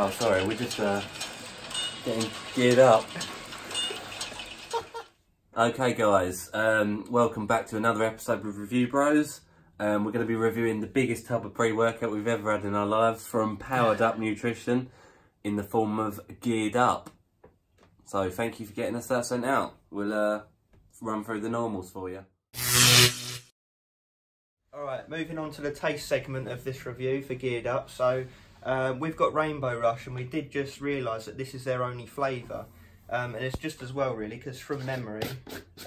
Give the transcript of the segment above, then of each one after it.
Oh, sorry, we're just getting geared up. Okay, guys, welcome back to another episode of Review Bros. We're going to be reviewing the biggest tub of pre-workout we've ever had in our lives from Powr'D Nutrition in the form of Geared Up. So thank you for getting us that sent out. We'll run through the normals for you. Alright, moving on to the taste segment of this review for Geared Up. So we've got Rainbow Rush, and we did just realise that this is their only flavour. And it's just as well, really, because from memory,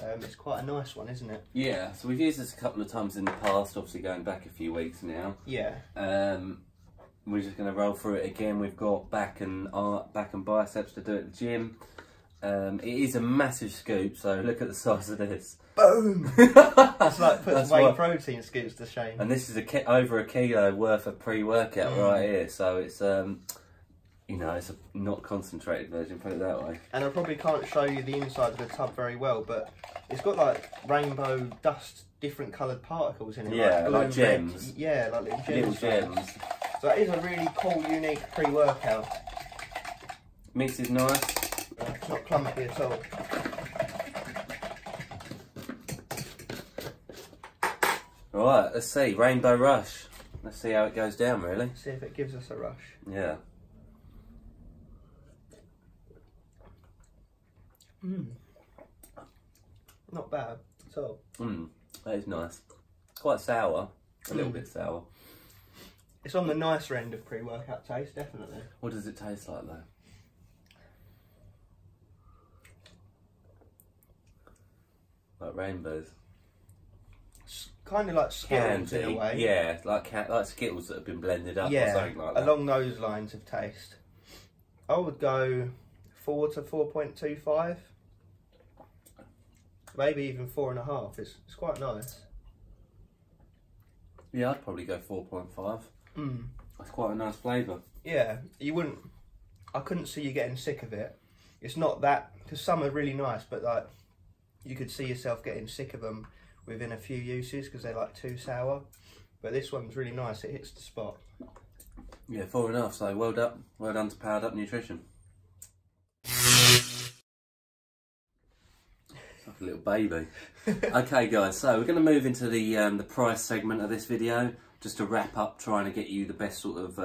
it's quite a nice one, isn't it? Yeah, so we've used this a couple of times in the past, obviously going back a few weeks now. Yeah. We're just going to roll through it again. We've got back and biceps to do at the gym. It is a massive scoop, so look at the size of this. Boom! It's like putting whey protein scoops to shame. And this is over a kilo worth of pre-workout right here, so it's you know, it's a not concentrated version, put it that way. And I probably can't show you the inside of the tub very well, but it's got like rainbow dust, different coloured particles in it. Yeah, like gems. Red. Yeah, like little gems. So it is a really cool, unique pre-workout. Mix is nice. It's not clumpy at all. Right, let's see. Rainbow Rush. Let's see how it goes down, really. See if it gives us a rush. Yeah. Not bad at all. That is nice. Quite sour. A little bit sour. It's on the nicer end of pre-workout taste, definitely. What does it taste like, though? Like rainbows. It's kind of like Skittles in a way. Yeah, like Skittles that have been blended up or something like that. Along those lines of taste. I would go 4 to 4.25. Maybe even 4.5. It's quite nice. Yeah, I'd probably go 4.5. That's quite a nice flavour. Yeah, you wouldn't. I couldn't see you getting sick of it. It's not that, because some are really nice, but like you could see yourself getting sick of them within a few uses because they're like too sour. But this one's really nice. It hits the spot. Yeah, 4.5. So well done to Powr'D Nutrition. Like a little baby. Okay, guys, so we're going to move into the price segment of this video, just to wrap up trying to get you the best sort of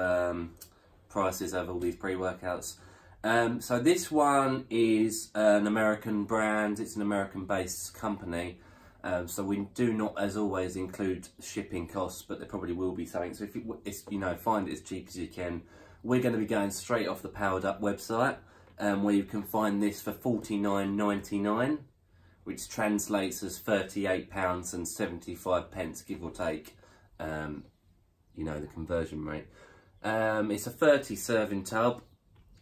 prices of all these pre-workouts. So this one is an American brand. It's an American-based company. So we do not, as always, include shipping costs, but there probably will be something. So if you know, find it as cheap as you can. We're going to be going straight off the Powr'D website, where you can find this for £49.99. which translates as £38.75, give or take, you know, the conversion rate. It's a 30 serving tub.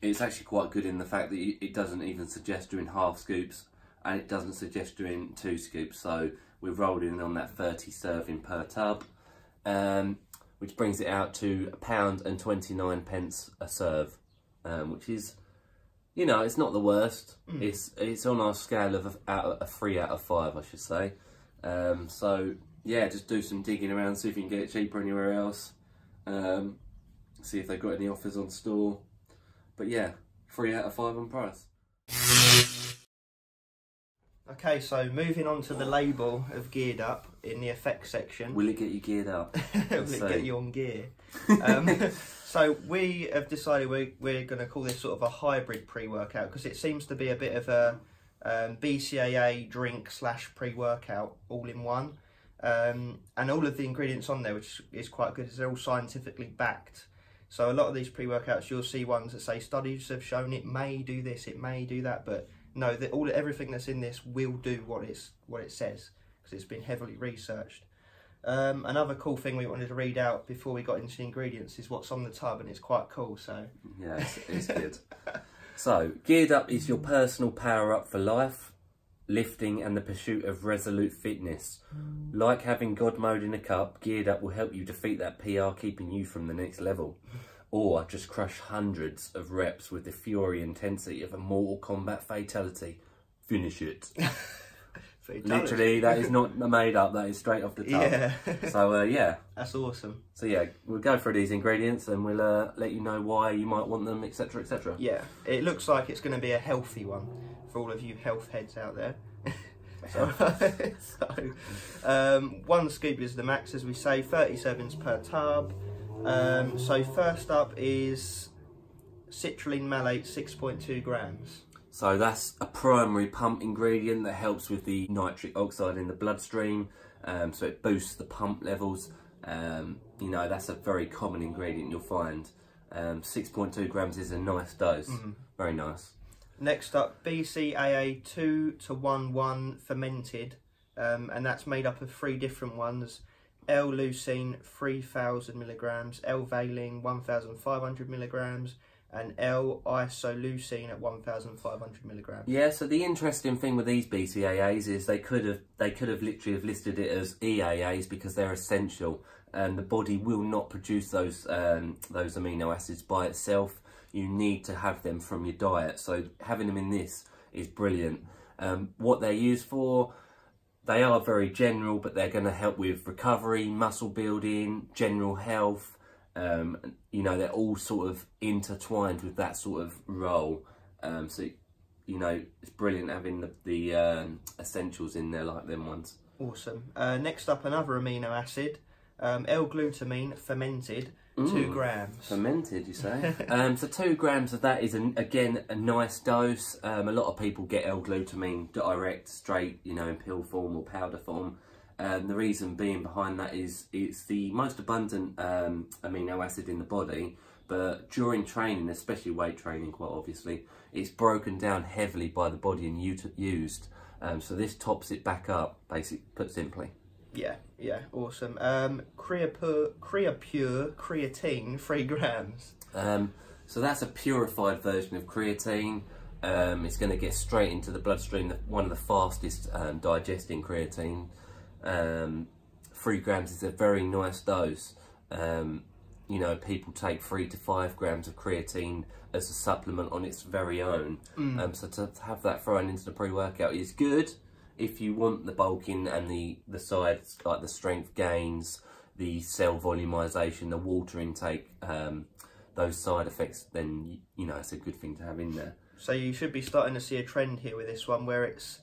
It's actually quite good in the fact that it doesn't even suggest doing half scoops, and it doesn't suggest doing 2 scoops. So we've rolled in on that 30 serving per tub, which brings it out to £1.29 a serve, which is, you know, it's not the worst. It's on our scale of a 3 out of 5, I should say. So yeah, just do some digging around, see if you can get it cheaper anywhere else. See if they've got any offers on store. But yeah, 3 out of 5 on price. Okay, so moving on to the label of Geared Up in the effects section. Will it get you geared up? Will it get you on gear? So we have decided we're going to call this sort of a hybrid pre-workout, because it seems to be a bit of a BCAA drink / pre-workout all in one. And all of the ingredients on there, which is quite good, is they're all scientifically backed. So a lot of these pre-workouts, you'll see ones that say studies have shown it may do this, it may do that, but no, everything that's in this will do what it says, because it's been heavily researched. Another cool thing we wanted to read out before we got into the ingredients is what's on the tub, and it's quite cool. So yeah, it's good. So Geared Up is your personal power up for life, lifting and the pursuit of resolute fitness. Like having God mode in a cup, Geared Up will help you defeat that PR keeping you from the next level, or just crush hundreds of reps with the fury intensity of a Mortal Kombat fatality. Finish it. Literally, that is not made up. That is straight off the top. Yeah. So yeah, that's awesome. So yeah, we'll go through these ingredients and we'll let you know why you might want them, etc., etc. Yeah, it looks like it's going to be a healthy one for all of you health heads out there. One scoop is the max, as we say, 30 servings per tub. So first up is Citrulline Malate, 6.2 grams. So that's a primary pump ingredient that helps with the nitric oxide in the bloodstream. So it boosts the pump levels. You know, that's a very common ingredient you'll find. 6.2 grams is a nice dose. Very nice. Next up, Bcaa 2 to 1:1 fermented, and that's made up of 3 different ones. L-Leucine 3,000 milligrams, L-Valine 1,500 milligrams, and L-Isoleucine at 1,500 milligrams. Yeah, so the interesting thing with these BCAAs is they could have literally have listed it as EAAs because they're essential, and the body will not produce those amino acids by itself. You need to have them from your diet, so having them in this is brilliant. What they're used for, they are very general, but they're going to help with recovery, muscle building, general health. You know, they're all sort of intertwined with that sort of role. So, you know, it's brilliant having the essentials in there like them ones. Awesome. Next up, another amino acid, L-Glutamine fermented, 2 grams. Fermented, you say? So 2 grams of that is, again, a nice dose. A lot of people get L-Glutamine direct, straight, you know, in pill form or powder form. The reason being behind that is it's the most abundant amino acid in the body, but during training, especially weight training, quite obviously, it's broken down heavily by the body and used. So this tops it back up, basically, put simply. Yeah, awesome. Creapure creatine, 3 grams. So that's a purified version of creatine. It's going to get straight into the bloodstream, one of the fastest digesting creatine. 3 grams is a very nice dose. You know, people take 3 to 5 grams of creatine as a supplement on its very own. So to have that thrown into the pre-workout is good if you want the bulking and the sides, like the strength gains, the cell volumization, the water intake, those side effects, then, you know, it's a good thing to have in there. So you should be starting to see a trend here with this one where it's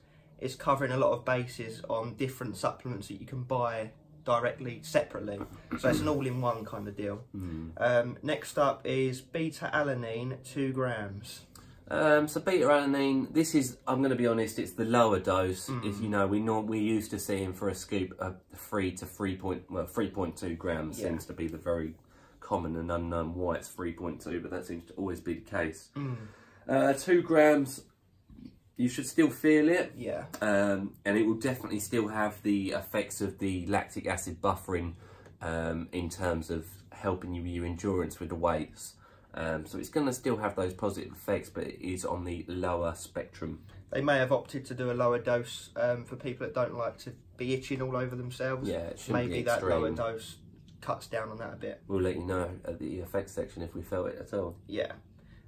covering a lot of bases on different supplements that you can buy directly, separately. So it's an all-in-one kind of deal. Next up is beta-alanine, 2 grams. So beta-alanine, this is, I'm going to be honest, it's the lower dose. If you know, we're used to seeing for a scoop 3 to 3.2 grams seems to be the very common and unknown why it's 3.2, but that seems to always be the case. 2 grams, you should still feel it. Yeah. And it will definitely still have the effects of the lactic acid buffering in terms of helping you with your endurance with the weights. So it's going to still have those positive effects, but it is on the lower spectrum. They may have opted to do a lower dose for people that don't like to be itching all over themselves. Yeah, it shouldn't maybe be that extreme. lower dose cuts down on that a bit. We'll let you know at the effects section if we felt it at all. Yeah.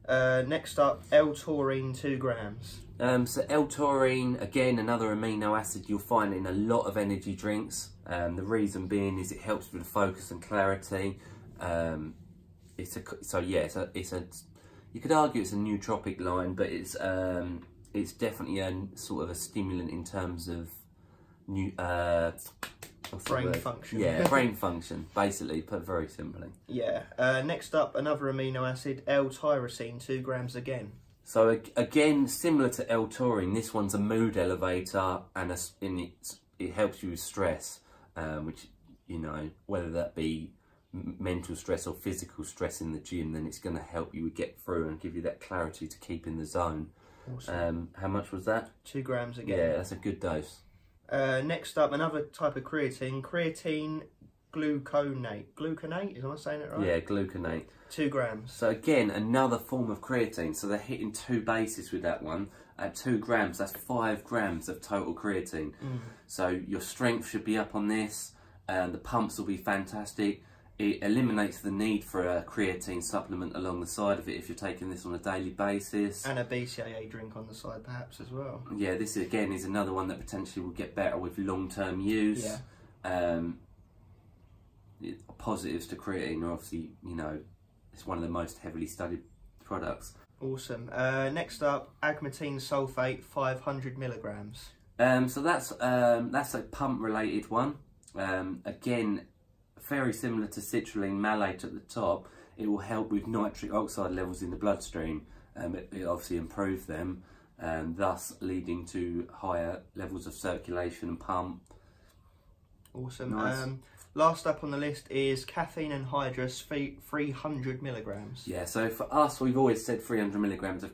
Next up, L-Taurine, 2 grams. So L-Taurine, again, another amino acid you'll find in a lot of energy drinks. The reason being is it helps with focus and clarity. You could argue it's a nootropic line, but it's definitely a sort of a stimulant in terms of brain function. Yeah, brain function, basically, put very simply. Yeah. Next up, another amino acid, L-Tyrosine, 2 grams again. So again, similar to L-Taurine, this one's a mood elevator, and it helps you with stress, which, you know, whether that be mental stress or physical stress in the gym, then it's going to help you get through and give you that clarity to keep in the zone. Awesome. How much was that? 2 grams again. Yeah, that's a good dose. Next up, another type of creatine gluconate. Gluconate, am I saying it right? Yeah, gluconate. 2 grams. So again, another form of creatine. So they're hitting 2 bases with that one. At 2 grams, that's 5 grams of total creatine. So your strength should be up on this. The pumps will be fantastic. it eliminates the need for a creatine supplement along the side of it if you're taking this on a daily basis. And a BCAA drink on the side perhaps as well. Yeah, this again is another one that potentially will get better with long-term use. Yeah. Positives to creatine are obviously, you know, it's one of the most heavily studied products. Awesome. Next up, agmatine sulfate, 500 milligrams. So that's a pump-related one. Again, very similar to citrulline malate at the top. It will help with nitric oxide levels in the bloodstream. It obviously improves them, thus leading to higher levels of circulation and pump. Awesome. Nice. Last up on the list is caffeine anhydrous, 300 milligrams. Yeah, so for us, we've always said 300 milligrams of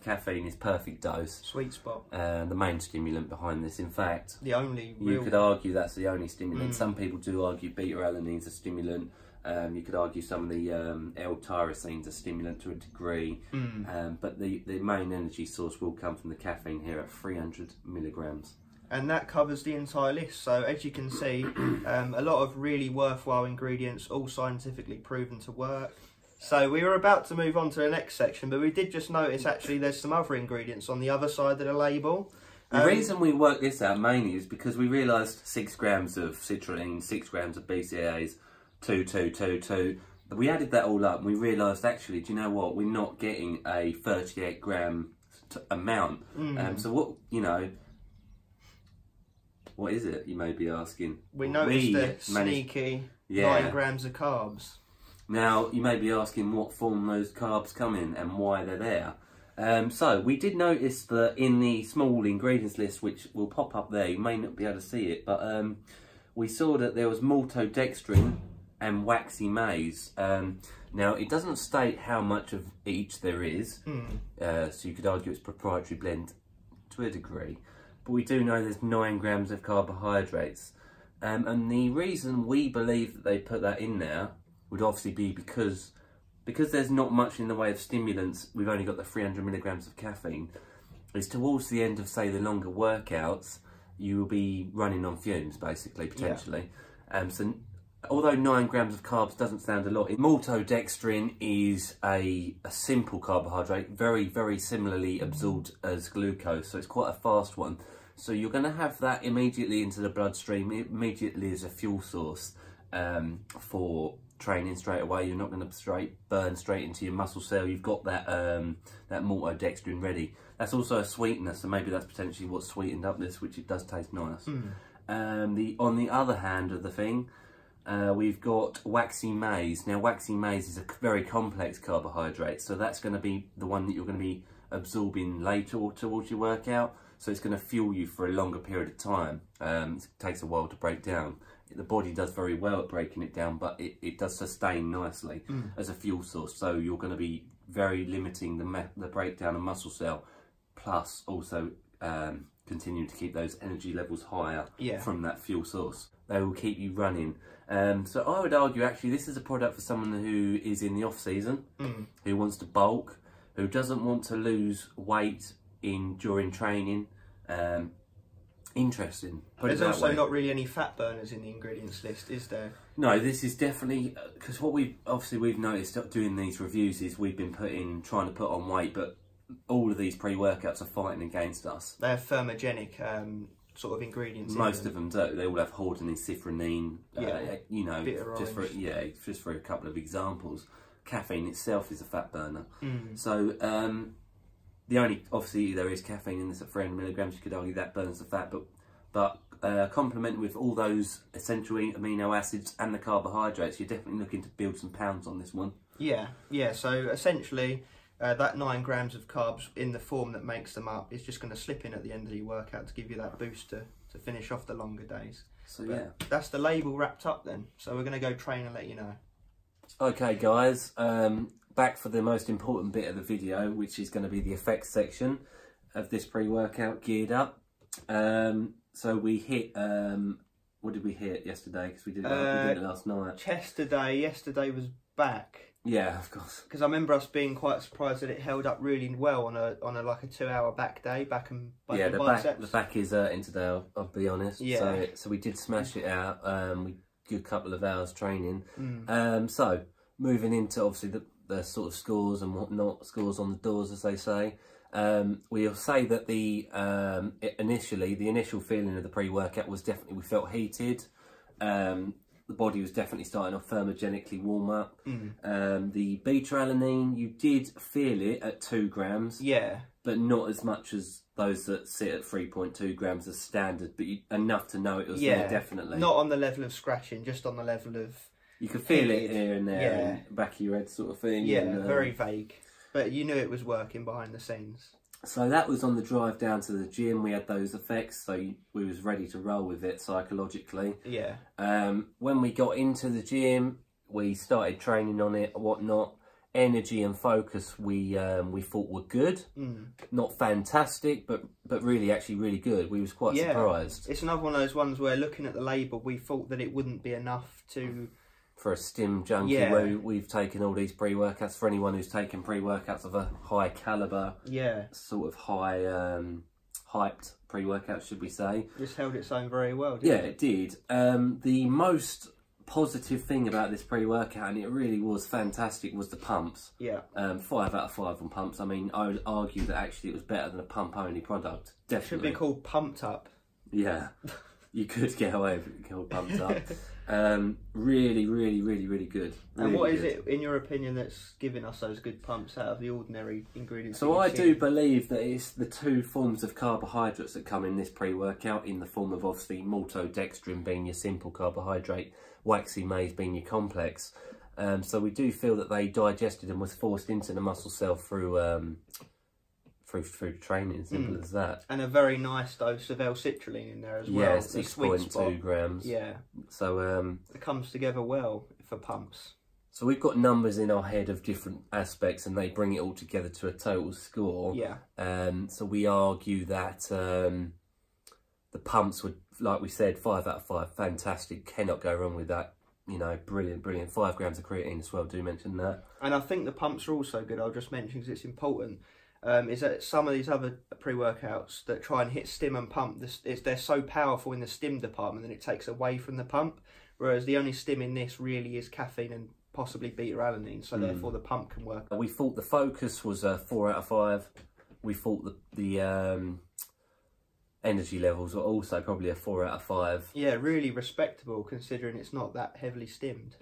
caffeine is perfect dose. Sweet spot. The main stimulant behind this, in fact. The only You could argue that's the only stimulant. Some people do argue beta-alanine is a stimulant. You could argue some of the L-Tyrosine is a stimulant to a degree. But the main energy source will come from the caffeine here at 300 milligrams. And that covers the entire list. So as you can see, a lot of really worthwhile ingredients, all scientifically proven to work. So we were about to move on to the next section, but we did just notice actually there's some other ingredients on the other side of the label. The reason we worked this out mainly is because we realised 6 grams of citrulline, 6 grams of BCAAs, 2. We added that all up and we realised actually, do you know what, we're not getting a 38 gram amount. So what, you know, what is it, you may be asking? We noticed the sneaky 9 grams of carbs. Now, you may be asking what form those carbs come in and why they're there. So, we did notice that in the small ingredients list, which will pop up there, you may not be able to see it, but we saw that there was maltodextrin and waxy maize. Now, it doesn't state how much of each there is, so you could argue it's a proprietary blend to a degree. But we do know there's 9 grams of carbohydrates. And the reason we believe that they put that in there would obviously be because there's not much in the way of stimulants, we've only got the 300 milligrams of caffeine, is towards the end of, say, the longer workouts, you will be running on fumes, basically, potentially. Yeah. So although 9 grams of carbs doesn't sound a lot, maltodextrin is a simple carbohydrate, very, very similarly absorbed as glucose, so it's quite a fast one. So you're going to have that immediately into the bloodstream, immediately as a fuel source for training straight away. You're not going to burn straight into your muscle cell. You've got that that maltodextrin ready. That's also a sweetener, so maybe that's potentially what sweetened up this, which it does taste nice. On the other hand of the thing, we've got waxy maize. Now, waxy maize is a very complex carbohydrate, so that's going to be the one that you're going to be absorbing later or towards your workout. So it's going to fuel you for a longer period of time. It takes a while to break down. The body does very well at breaking it down, but it does sustain nicely as a fuel source. So you're going to be very limiting the breakdown of muscle cell, plus also continue to keep those energy levels higher from that fuel source. They will keep you running. So I would argue actually this is a product for someone who is in the off season, who wants to bulk, who doesn't want to lose weight during training. Interesting. There's also not really any fat burners in the ingredients list, is there? No, this is definitely, because what we've noticed doing these reviews is we've been trying to put on weight, but all of these pre-workouts are fighting against us. They have thermogenic sort of ingredients. Most of them do. They all have Hordenine, Citrulline, you know, just for a couple of examples. Caffeine itself is a fat burner. So obviously there is caffeine in this at 300 milligrams. You could argue that burns the fat, but complemented with all those essential amino acids and the carbohydrates, you're definitely looking to build some pounds on this one. Yeah. So essentially, that 9 grams of carbs in the form that makes them up is just going to slip in at the end of your workout to give you that boost to finish off the longer days. So that's the label wrapped up then. So we're going to go train and let you know. Okay guys, back for the most important bit of the video, which is going to be the effects section of this pre-workout geared up. So we hit, what did we hit yesterday? Because we did it last night. Chest today. Yesterday was back. Yeah, of course. Because I remember us being quite surprised that it held up really well on a like a 2-hour back day, back and biceps. The back is in today. I'll be honest. Yeah. So we did smash it out. good couple of hours training. So moving into obviously the sort of scores and whatnot, scores on the doors, as they say. We'll say that the initial feeling of the pre-workout was definitely, we felt heated. The body was definitely starting off thermogenically warm up. The beta-alanine, you did feel it at 2 grams. Yeah. But not as much as those that sit at 3.2 grams as standard, but enough to know it was there, definitely. Not on the level of scratching, just on the level of... You could feel it here and there, in the back of your head sort of thing. Yeah, and, very vague. But you knew it was working behind the scenes. So that was on the drive down to the gym. We had those effects, so we was ready to roll with it psychologically. Yeah. When we got into the gym, we started training on it, whatnot. Energy and focus we thought were good. Not fantastic, but really actually really good. We was quite surprised. It's another one of those ones where looking at the label, we thought that it wouldn't be enough to... For a stim junkie, where we've taken all these pre-workouts. For anyone who's taken pre-workouts of a high calibre, sort of high hyped pre-workout, should we say. This held its own very well, didn't it? It did. The most positive thing about this pre-workout, and it really was fantastic, was the pumps. 5 out of 5 on pumps. I mean, I would argue that actually it was better than a pump-only product. Definitely. Should be called Pumped Up. Yeah. You could get away with it called Pumped Up. Really, really, really, really good. Really and what is it, in your opinion, that's giving us those good pumps out of the ordinary ingredients? So I do believe that it's the 2 forms of carbohydrates that come in this pre-workout, in the form of obviously maltodextrin being your simple carbohydrate, waxy maize being your complex. So we do feel that they digested and was forced into the muscle cell through through training, simple as that. And a very nice dose of L-citrulline in there as well. Yeah, 6.2 grams. Yeah. So it comes together well for pumps. So we've got numbers in our head of different aspects, and they bring it all together to a total score. Yeah. So we argue that the pumps would, like we said, 5 out of 5, fantastic. Cannot go wrong with that. You know, brilliant, brilliant. 5 grams of creatine as well, do mention that. And I think the pumps are also good, I'll just mention because it's important. Is that some of these other pre-workouts that try and hit stim and pump, they're so powerful in the stim department that it takes away from the pump, whereas the only stim in this really is caffeine and possibly beta-alanine, so therefore the pump can work. We thought the focus was a 4 out of 5. We thought the energy levels were also probably a 4 out of 5. Yeah, really respectable considering it's not that heavily stimmed.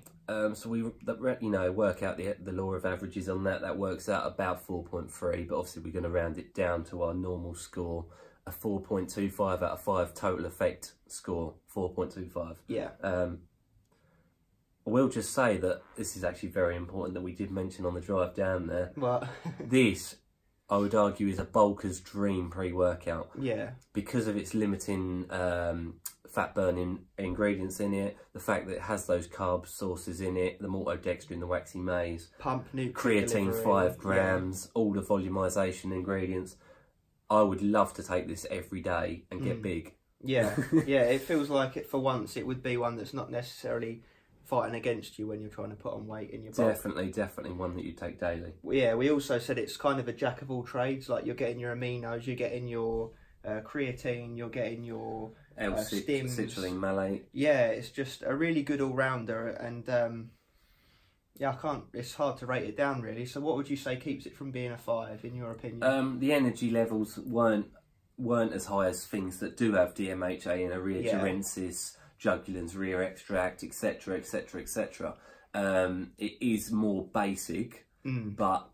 So we, you know, work out the law of averages on that. That works out about 4.3, but obviously we're going to round it down to our normal score, a 4.25 out of 5 total effect score, 4.25. Yeah. I will just say that this is actually very important that we did mention on the drive down there. What? This, I would argue, is a bulker's dream pre-workout. Yeah. Because of its limiting fat burning ingredients in it, the fact that it has those carb sources in it, the maltodextrin, the waxy maize, pump nutrient creatine delivery, 5 grams, all the volumization ingredients. I would love to take this every day and get big. Yeah, yeah, it feels like it for once it would be one that's not necessarily fighting against you when you're trying to put on weight in your bulk. Definitely one that you take daily. Yeah, we also said it's kind of a jack of all trades, like you're getting your aminos, you're getting your creatine, you're getting your stims. Citrulline Malate. Yeah, it's just a really good all-rounder, and yeah, it's hard to rate it down really. So what would you say keeps it from being a 5 in your opinion? The energy levels weren't as high as things that do have DMHA and urea gerensis, jugulins, rear extract, etc, etc, etc. It is more basic, but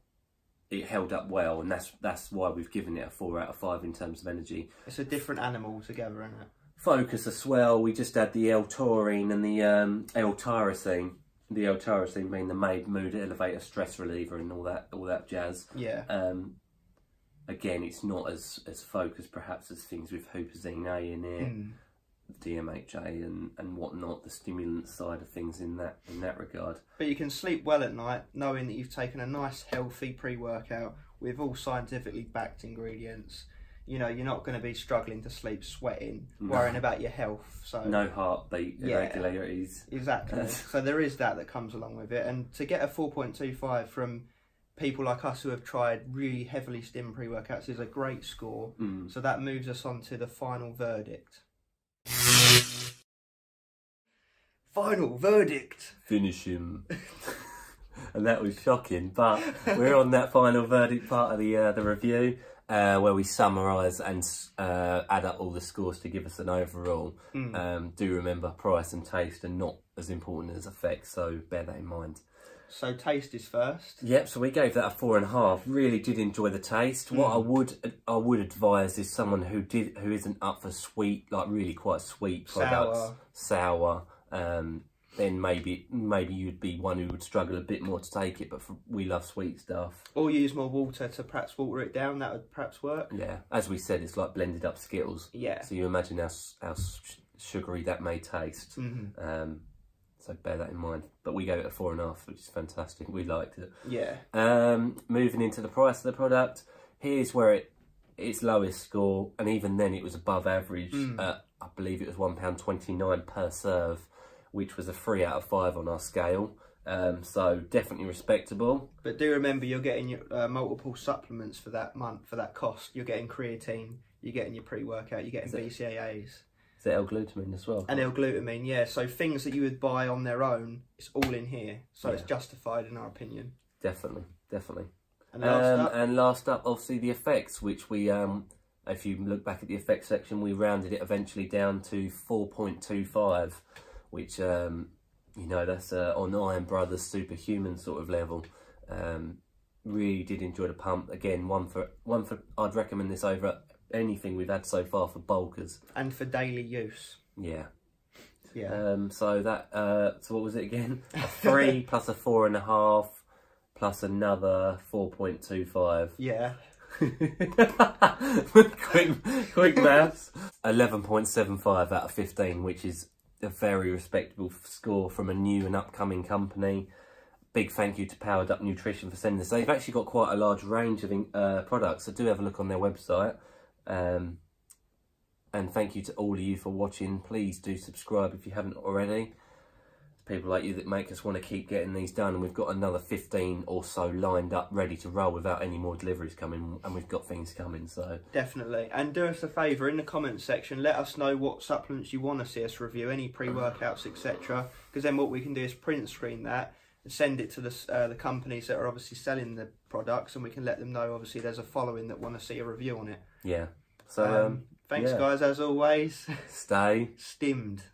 it held up well, and that's why we've given it a 4 out of 5 in terms of energy. It's a different animal altogether, isn't it? Focus as well. We just had the L-Taurine and the L-Tyrosine. The L-Tyrosine being the mood elevator, stress reliever, and all that jazz. Yeah. Again, it's not as focused perhaps as things with huperzine A in it, DMHA and whatnot, the stimulant side of things in that regard. But you can sleep well at night knowing that you've taken a nice healthy pre-workout with all scientifically backed ingredients. You know, you're not going to be struggling to sleep, sweating, worrying about your health. So no heartbeat irregularities. Exactly. So there is that comes along with it. And to get a 4.25 from people like us who have tried really heavily stim pre-workouts is a great score. So that moves us on to the final verdict. Final verdict. Finish him. And that was shocking, but we're on that final verdict part of the review, where we summarise and add up all the scores to give us an overall. Do remember price and taste are not as important as effects, so bear that in mind. So taste is first. Yep, so we gave that a 4.5. Really did enjoy the taste. What I would advise is someone who isn't up for sweet, like really quite sweet products, sour. Then maybe you'd be one who would struggle a bit more to take it, but we love sweet stuff. Or use more water to perhaps water it down, that would perhaps work. Yeah, as we said, it's like blended up Skittles. Yeah. So you imagine how sugary that may taste. So bear that in mind. But we gave it a 4.5, which is fantastic. We liked it. Yeah. Moving into the price of the product, here's where its lowest score, and even then it was above average. I believe it was £1.29 per serve, which was a 3 out of 5 on our scale. So definitely respectable. But do remember, you're getting your multiple supplements for that month, for that cost. You're getting creatine, you're getting your pre-workout, you're getting BCAAs. Is it L-Glutamine as well? And L-Glutamine, yeah. So things that you would buy on their own, it's all in here. So it's justified in our opinion. Definitely, definitely. And last up, obviously the effects, which we, if you look back at the effects section, we rounded it eventually down to 4.25, which, you know, that's on Iron Brothers superhuman sort of level. Really did enjoy the pump. Again, one for I'd recommend this over anything we've had so far for bulkers. And for daily use. Yeah. Yeah. So that, so what was it again? A 3 plus a 4.5 plus another 4.25. Yeah. quick maths. 11.75 out of 15, which is a very respectable score from a new and upcoming company. Big thank you to Powr'D Nutrition for sending this. They've actually got quite a large range of products, so do have a look on their website. And thank you to all of you for watching. Please do subscribe if you haven't already. People like you that make us want to keep getting these done, and we've got another 15 or so lined up ready to roll without any more deliveries coming, and we've got things coming, so definitely. And do us a favour, in the comments section, let us know what supplements you want to see us review, any pre-workouts, etc., because then what we can do is print screen that and send it to the companies that are obviously selling the products, and we can let them know obviously there's a following that want to see a review on it. Yeah. So thanks guys, as always. Stay stimmed.